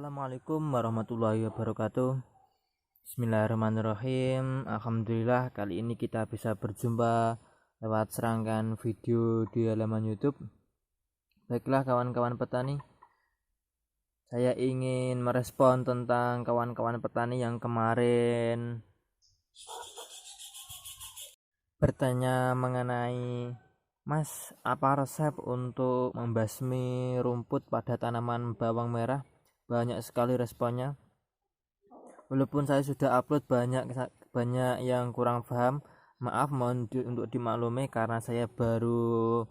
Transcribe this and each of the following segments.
Assalamualaikum warahmatullahi wabarakatuh. Bismillahirrahmanirrahim. Alhamdulillah kali ini kita bisa berjumpa lewat serangkaian video di halaman YouTube. Baiklah kawan-kawan petani, saya ingin merespon tentang kawan-kawan petani yang kemarin bertanya mengenai, Mas, apa resep untuk membasmi rumput pada tanaman bawang merah? Banyak sekali responnya. Walaupun saya sudah upload banyak yang kurang paham. Maaf, mohon untuk dimaklumi karena saya baru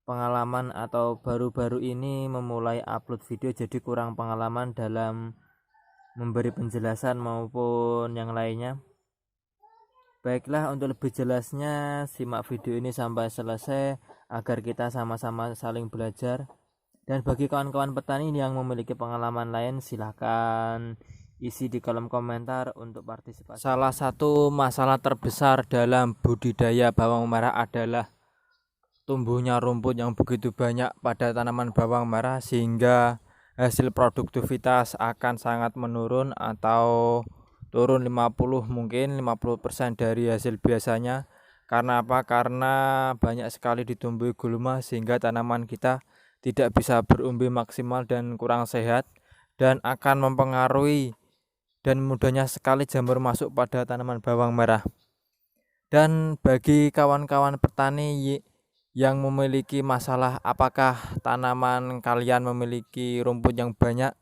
pengalaman atau baru-baru ini memulai upload video, jadi kurang pengalaman dalam memberi penjelasan maupun yang lainnya. Baiklah, untuk lebih jelasnya simak video ini sampai selesai agar kita sama-sama saling belajar. Dan bagi kawan-kawan petani yang memiliki pengalaman lain, silahkan isi di kolom komentar untuk partisipasi. Salah satu masalah terbesar dalam budidaya bawang merah adalah tumbuhnya rumput yang begitu banyak pada tanaman bawang merah, sehingga hasil produktivitas akan sangat menurun atau turun 50% dari hasil biasanya. Karena apa? Karena banyak sekali ditumbuhi gulma sehingga tanaman kita tidak bisa berumbi maksimal dan kurang sehat, dan akan mempengaruhi dan mudahnya sekali jamur masuk pada tanaman bawang merah. Dan bagi kawan-kawan petani yang memiliki masalah apakah tanaman kalian memiliki rumput yang banyak,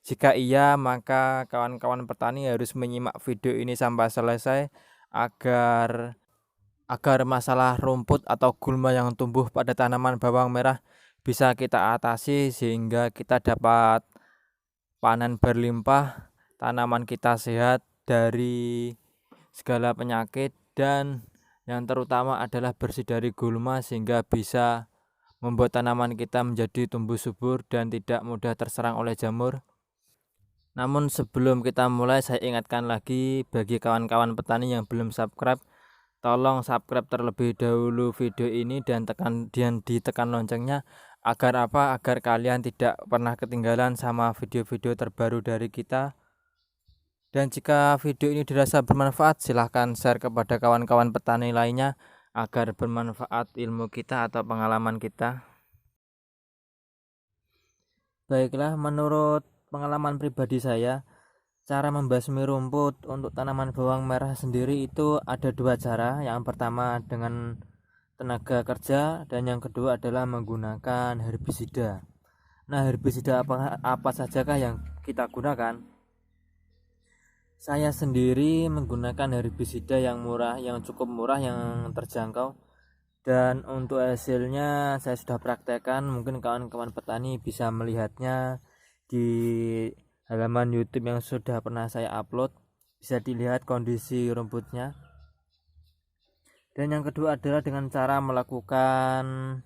jika iya maka kawan-kawan petani harus menyimak video ini sampai selesai agar masalah rumput atau gulma yang tumbuh pada tanaman bawang merah bisa kita atasi sehingga kita dapat panen berlimpah, tanaman kita sehat dari segala penyakit, dan yang terutama adalah bersih dari gulma sehingga bisa membuat tanaman kita menjadi tumbuh subur dan tidak mudah terserang oleh jamur. Namun sebelum kita mulai, saya ingatkan lagi bagi kawan-kawan petani yang belum subscribe, tolong subscribe terlebih dahulu video ini dan ditekan loncengnya. Agar apa? Agar kalian tidak pernah ketinggalan sama video-video terbaru dari kita. Dan jika video ini dirasa bermanfaat, silahkan share kepada kawan-kawan petani lainnya agar bermanfaat ilmu kita atau pengalaman kita. Baiklah, menurut pengalaman pribadi saya, cara membasmi rumput untuk tanaman bawang merah sendiri itu ada dua cara. Yang pertama dengan tenaga kerja, dan yang kedua adalah menggunakan herbisida. Nah, herbisida apa sajakah yang kita gunakan? Saya sendiri menggunakan herbisida yang murah, yang cukup murah, yang terjangkau, dan untuk hasilnya saya sudah praktekkan. Mungkin kawan-kawan petani bisa melihatnya di halaman YouTube yang sudah pernah saya upload. Bisa dilihat kondisi rumputnya. Dan yang kedua adalah dengan cara melakukan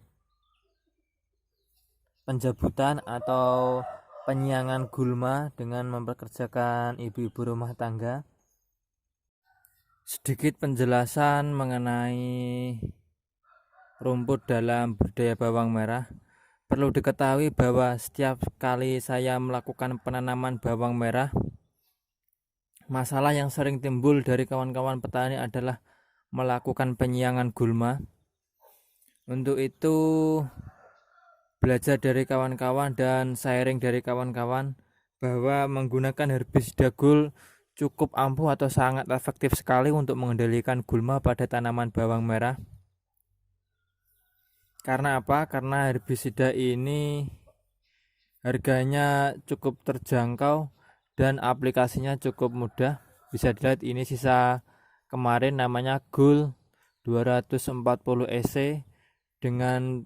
penjabutan atau penyiangan gulma dengan mempekerjakan ibu-ibu rumah tangga. Sedikit penjelasan mengenai rumput dalam budidaya bawang merah. Perlu diketahui bahwa setiap kali saya melakukan penanaman bawang merah, masalah yang sering timbul dari kawan-kawan petani adalah melakukan penyiangan gulma. Untuk itu belajar dari kawan-kawan dan sharing dari kawan-kawan bahwa menggunakan herbisida gul cukup ampuh atau sangat efektif sekali untuk mengendalikan gulma pada tanaman bawang merah. Karena apa? Karena herbisida ini harganya cukup terjangkau dan aplikasinya cukup mudah. Bisa dilihat ini sisa kemarin, namanya Gul 240 EC dengan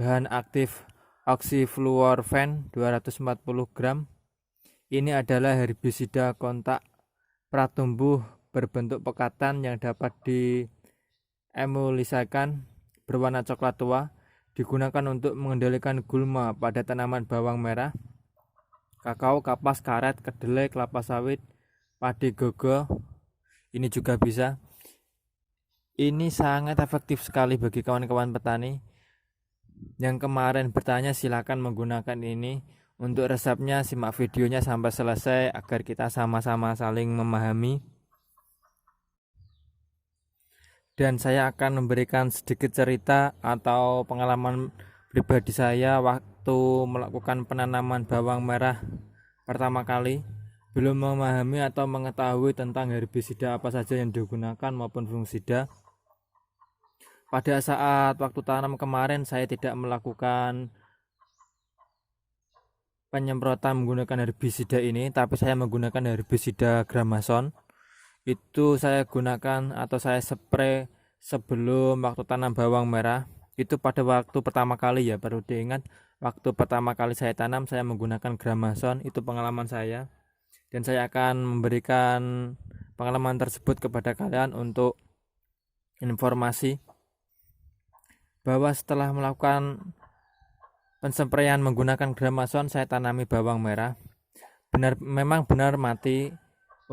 bahan aktif oxyfluorphan 240 gram. Ini adalah herbisida kontak pratumbuh berbentuk pekatan yang dapat diemulsikan berwarna coklat tua, digunakan untuk mengendalikan gulma pada tanaman bawang merah, kakao, kapas, karet, kedelai, kelapa sawit, padi gogo. Ini juga bisa. Ini sangat efektif sekali bagi kawan-kawan petani yang kemarin bertanya. Silakan menggunakan ini Untuk resepnya simak videonya sampai selesai agar kita sama-sama saling memahami. Dan saya akan memberikan sedikit cerita atau pengalaman pribadi saya waktu melakukan penanaman bawang merah pertama kali. Belum memahami atau mengetahui tentang herbisida apa saja yang digunakan maupun fungisida. Pada saat waktu tanam kemarin saya tidak melakukan penyemprotan menggunakan herbisida ini, tapi saya menggunakan herbisida Gramason. Itu saya gunakan atau saya spray sebelum waktu tanam bawang merah. Itu pada waktu pertama kali ya, perlu diingat, waktu pertama kali saya tanam saya menggunakan Gramason. Itu pengalaman saya, dan saya akan memberikan pengalaman tersebut kepada kalian untuk informasi bahwa setelah melakukan pensempraian menggunakan Gramason saya tanami bawang merah. Memang benar mati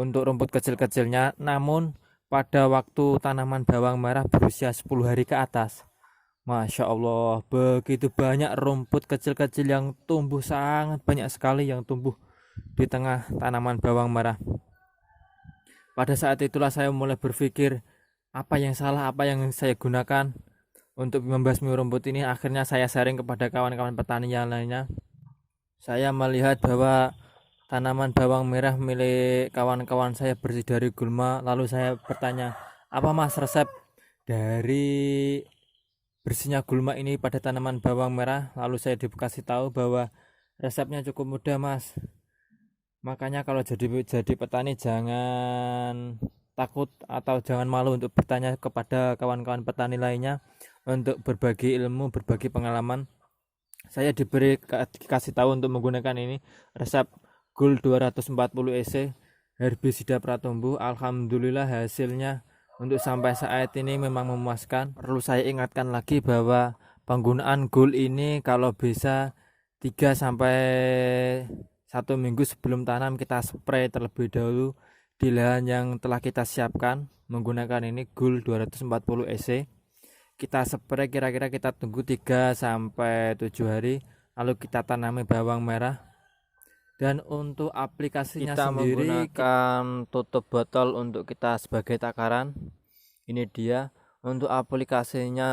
untuk rumput kecil-kecilnya, namun pada waktu tanaman bawang merah berusia 10 hari ke atas, Masya Allah, begitu banyak rumput kecil-kecil yang tumbuh, sangat banyak sekali yang tumbuh di tengah tanaman bawang merah. Pada saat itulah saya mulai berpikir, apa yang salah, apa yang saya gunakan untuk membasmi rumput ini. Akhirnya saya sharing kepada kawan-kawan petani yang lainnya. Saya melihat bahwa tanaman bawang merah milik kawan-kawan saya bersih dari gulma. Lalu saya bertanya, apa mas resep dari bersihnya gulma ini pada tanaman bawang merah? Lalu saya dikasih tahu bahwa resepnya cukup mudah mas. Makanya kalau jadi petani jangan takut atau jangan malu untuk bertanya kepada kawan-kawan petani lainnya untuk berbagi ilmu, berbagi pengalaman. Saya dikasih tahu untuk menggunakan ini resep GUL 240 EC herbisida pratumbuh. Alhamdulillah hasilnya untuk sampai saat ini memang memuaskan. Perlu saya ingatkan lagi bahwa penggunaan GUL ini kalau bisa 3 sampai 1 minggu sebelum tanam kita spray terlebih dahulu di lahan yang telah kita siapkan menggunakan ini GUL 240 EC. Kita spray, kira-kira kita tunggu 3 sampai 7 hari lalu kita tanami bawang merah. Dan untuk aplikasinya kita sendiri menggunakan tutup botol untuk kita sebagai takaran. Ini dia. Untuk aplikasinya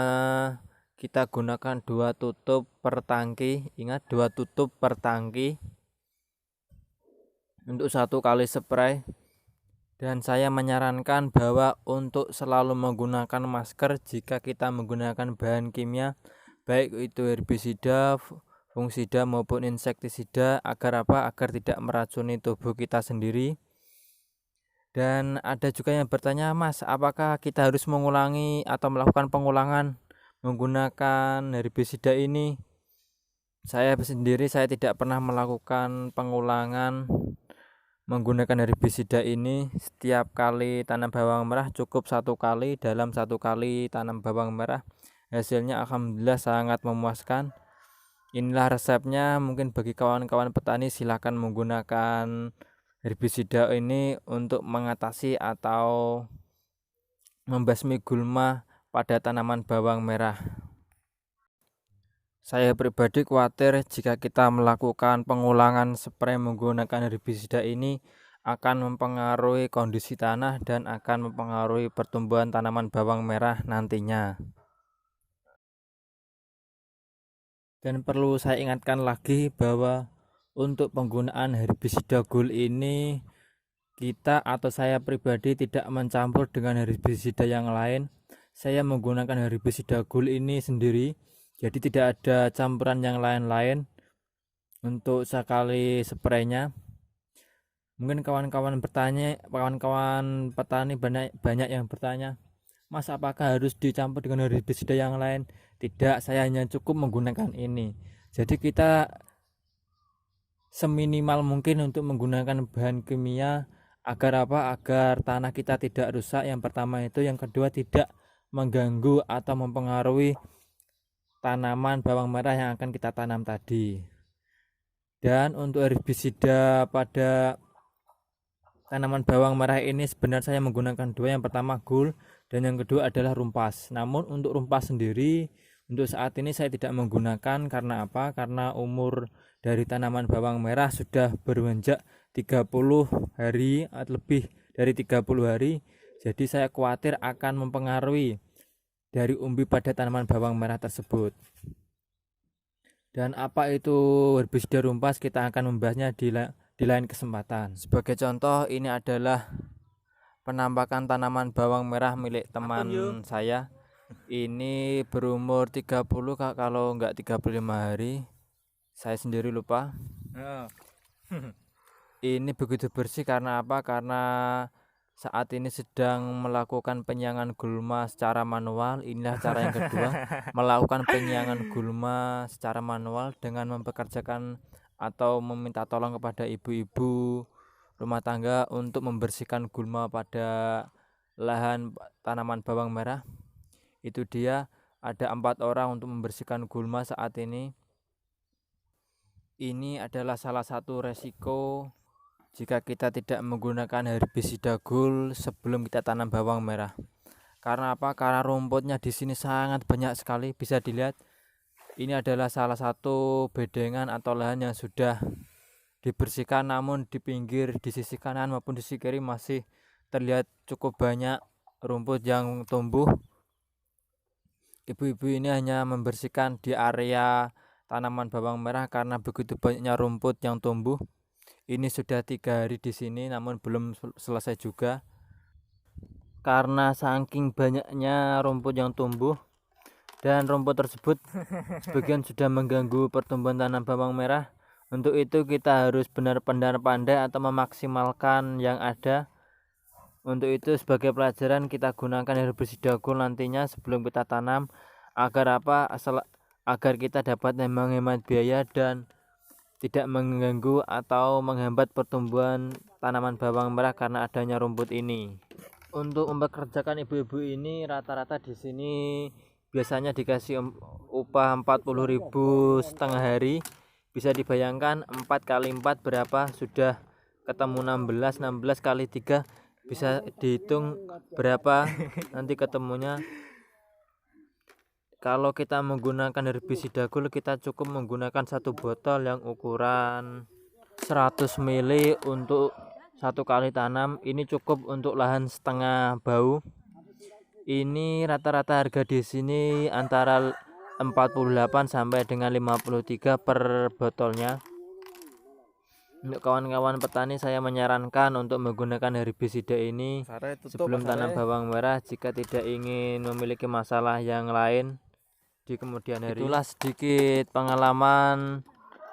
kita gunakan 2 tutup per tangki. Ingat, 2 tutup per tangki untuk 1 kali spray. Dan saya menyarankan bahwa untuk selalu menggunakan masker jika kita menggunakan bahan kimia, baik itu herbisida, fungisida maupun insektisida, agar apa? Agar tidak meracuni tubuh kita sendiri. Dan ada juga yang bertanya, mas, apakah kita harus mengulangi atau melakukan pengulangan menggunakan herbisida ini? Saya sendiri saya tidak pernah melakukan pengulangan menggunakan herbisida ini. Setiap kali tanam bawang merah cukup 1 kali. Dalam 1 kali tanam bawang merah hasilnya alhamdulillah sangat memuaskan. Inilah resepnya. Mungkin bagi kawan-kawan petani silahkan menggunakan herbisida ini untuk mengatasi atau membasmi gulma pada tanaman bawang merah. Saya pribadi khawatir jika kita melakukan pengulangan spray menggunakan herbisida ini akan mempengaruhi kondisi tanah dan akan mempengaruhi pertumbuhan tanaman bawang merah nantinya. Dan perlu saya ingatkan lagi bahwa untuk penggunaan herbisida GUL ini kita atau saya pribadi tidak mencampur dengan herbisida yang lain. Saya menggunakan herbisida GUL ini sendiri. Jadi tidak ada campuran yang lain-lain untuk sekali spraynya. Mungkin kawan-kawan petani banyak yang bertanya, mas, apakah harus dicampur dengan herbisida yang lain? Tidak, saya hanya cukup menggunakan ini. Jadi kita seminimal mungkin untuk menggunakan bahan kimia agar apa? Agar tanah kita tidak rusak. Yang pertama itu, yang kedua tidak mengganggu atau mempengaruhi tanaman bawang merah yang akan kita tanam tadi. Dan untuk herbisida pada tanaman bawang merah ini sebenarnya saya menggunakan 2. Yang pertama GUL dan yang kedua adalah rumpas. Namun untuk rumpas sendiri Untuk saat ini saya tidak menggunakan, karena apa? Karena umur dari tanaman bawang merah sudah beranjak 30 hari atau lebih dari 30 hari. Jadi saya khawatir akan mempengaruhi dari umbi pada tanaman bawang merah tersebut. Dan apa itu herbisida rumpas, kita akan membahasnya di lain kesempatan. Sebagai contoh, ini adalah penampakan tanaman bawang merah milik teman saya. Ini berumur 30 Kak, kalau enggak 35 hari. Saya sendiri lupa. Ini begitu bersih karena apa? Karena saat ini sedang melakukan penyiangan gulma secara manual. Inilah cara yang kedua, melakukan penyiangan gulma secara manual dengan mempekerjakan atau meminta tolong kepada ibu-ibu rumah tangga untuk membersihkan gulma pada lahan tanaman bawang merah. Itu dia, ada 4 orang untuk membersihkan gulma saat ini. Ini adalah salah satu resiko jika kita tidak menggunakan herbisida gul sebelum kita tanam bawang merah. Karena apa? Karena rumputnya di sini sangat banyak sekali. Bisa dilihat, ini adalah salah satu bedengan atau lahan yang sudah dibersihkan, namun di pinggir, di sisi kanan maupun di sisi kiri masih terlihat cukup banyak rumput yang tumbuh. Ibu-ibu ini hanya membersihkan di area tanaman bawang merah karena begitu banyaknya rumput yang tumbuh. Ini sudah 3 hari di sini, namun belum selesai juga. Karena saking banyaknya rumput yang tumbuh, dan rumput tersebut sebagian sudah mengganggu pertumbuhan tanam bawang merah. Untuk itu kita harus benar-benar pandai atau memaksimalkan yang ada. Untuk itu sebagai pelajaran kita gunakan herbisida gul nantinya sebelum kita tanam, agar apa? Agar kita dapat menghemat biaya dan tidak mengganggu atau menghambat pertumbuhan tanaman bawang merah karena adanya rumput ini. Untuk mempekerjakan ibu-ibu ini rata-rata di sini biasanya dikasih upah 40.000 setengah hari. Bisa dibayangkan 4 kali 4 berapa? Sudah ketemu 16 kali 3, bisa dihitung berapa nanti ketemunya. Kalau kita menggunakan herbisida gul, kita cukup menggunakan 1 botol yang ukuran 100 ml untuk 1 kali tanam. Ini cukup untuk lahan setengah bau. Ini rata-rata harga di sini antara 48 sampai dengan 53 per botolnya. Untuk kawan-kawan petani, saya menyarankan untuk menggunakan herbisida ini sebelum tanam bawang merah jika tidak ingin memiliki masalah yang lain di kemudian hari. Itulah sedikit pengalaman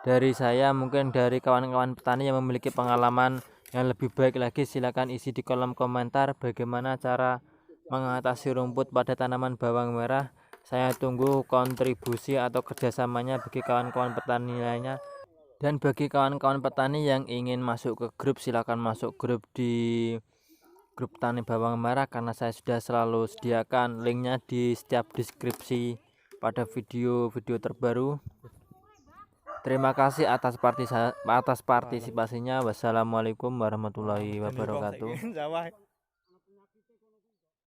dari saya. Mungkin dari kawan-kawan petani yang memiliki pengalaman yang lebih baik lagi, silakan isi di kolom komentar bagaimana cara mengatasi rumput pada tanaman bawang merah. Saya tunggu kontribusi atau kerjasamanya bagi kawan-kawan petani lainnya. Dan bagi kawan-kawan petani yang ingin masuk ke grup, silakan masuk grup di grup tani bawang merah, karena saya sudah selalu sediakan linknya di setiap deskripsi pada video-video terbaru. Terima kasih atas partisipasinya. Wassalamualaikum warahmatullahi wabarakatuh.